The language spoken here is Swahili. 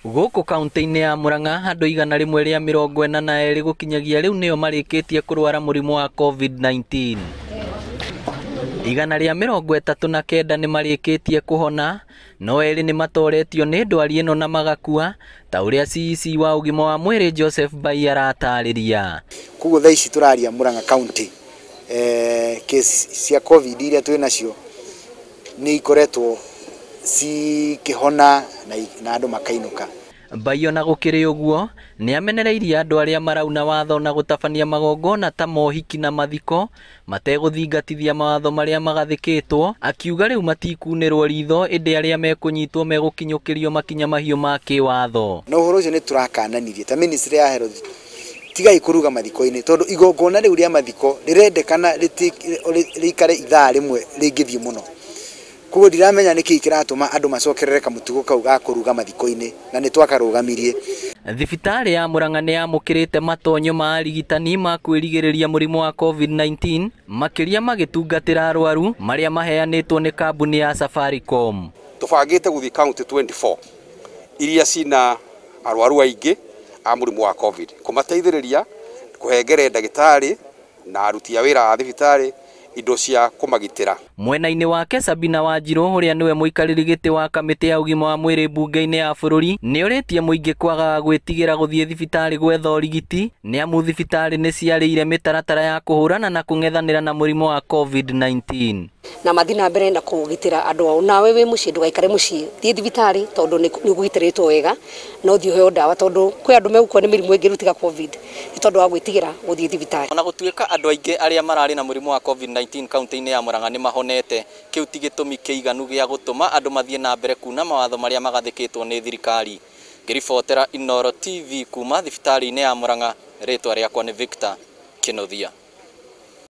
Gũkũ kaunti-inĩ ya Murang'a andũ 142 gũkinyagia rĩu nĩo marĩkĩtie kũrwara mũrimũ wa COVID-19. 139 nĩ marĩkĩtie kũhona, no erĩ nĩ matoretio nĩ ndwari ĩno na magakua, ta ũrĩa CEC wa ũgima wa mwĩrĩ Joseph Bai aratarĩria. Kuguo thaa ici tũraria Murang'a County, case cia COVID iria twĩ nacio nĩ ikoretwo cikĩhona na andũ makainuka. Bai ona gũkĩrĩ ũguo nĩ amenereirie andũ arĩa marauna watho na gũtabania magongona ta mohiki na mathiko mategũthingatithia mawatho marĩa magathĩkĩtwo, akiuga rĩu matikunĩrwo ritho ĩndĩ arĩa mekũnyitwo megũkinyũkĩrio makinya mahiũ ma kĩwatho. Na ũhoro ũcio nĩ tũrakananirie ta Ministry ya Health tigai kũruga mathiko-inĩ, tondũ igongona rĩu rĩa mathiko rĩrendekana rĩikare ithaa rĩmwe rĩngĩthiĩ mũno. Kuguo ndiramenya nĩkĩ kĩratũma andũ macokerere kamũtugo kau ga kũruga mathiko-inĩ na nĩ twakarũgamirie. Thibitarĩ ya Murang'a nĩ yamũkĩrĩte matonyo ma arigitani ma kwĩrigĩrĩria mũrimũ wa COVID-19, makĩria magĩtungatĩra arwaru marĩa maheanĩtwo nĩ kambuni ya Safaricom. Tũbangĩte gũthiĩ county 24 iria cina arwaru aingĩ a mũrimũ wa COVID, kũmateithĩrĩria kũhengere ndagĩtarĩ na aruti a wĩra a thibitarĩ indo cia kũmagitĩra. Mwena-inĩ wake Sabina Wanjiru ũrĩa nĩwe mũikarĩri gĩtĩ wa kamĩtĩ ya ũgima wa mwĩrĩ mbunge-inĩ ya bũrũri nĩ ũrĩtie mũingĩ kwagaga gwĩtigĩra gũthiĩ thibitarĩ gwetha ũrigiti, nĩ amu thibitarĩ nĩ ciarĩire mĩtaratara ya kũhũrana na kũng'ethanĩra na mũrimũ wa COVID-19. Na mathĩ na mbere na kũgitĩra andũ ao. Nawe wĩ mũciĩ ndũgaikare mũciĩ, thiĩ thibitarĩ tondũ nĩ ũgitĩrĩtwo wega, no thiĩ ũheo ndawa tondũ kwĩ andũ megũkua nĩ mĩrimũ ĩngĩ rũtiga COVID nĩ tondũ wa gwĩtigĩra gũthiĩ thibitarĩ. Ona gũtuĩka andũ aingĩ arĩa mararĩ na mũrimũ wa COVID-19 kaunti-inĩ ya Murang'a nĩ mahonete, kĩu ti gĩtũmi kĩiganu gĩa gũtũma andũ mathiĩ na mbere kuna mawatho marĩa magathĩkĩtwo nĩ thirikari. Ngĩribotera Inooro TV kuma thibitarĩ-inĩ ya Murang'a, rĩtwa rĩakwa nĩ Victor Kĩnothia.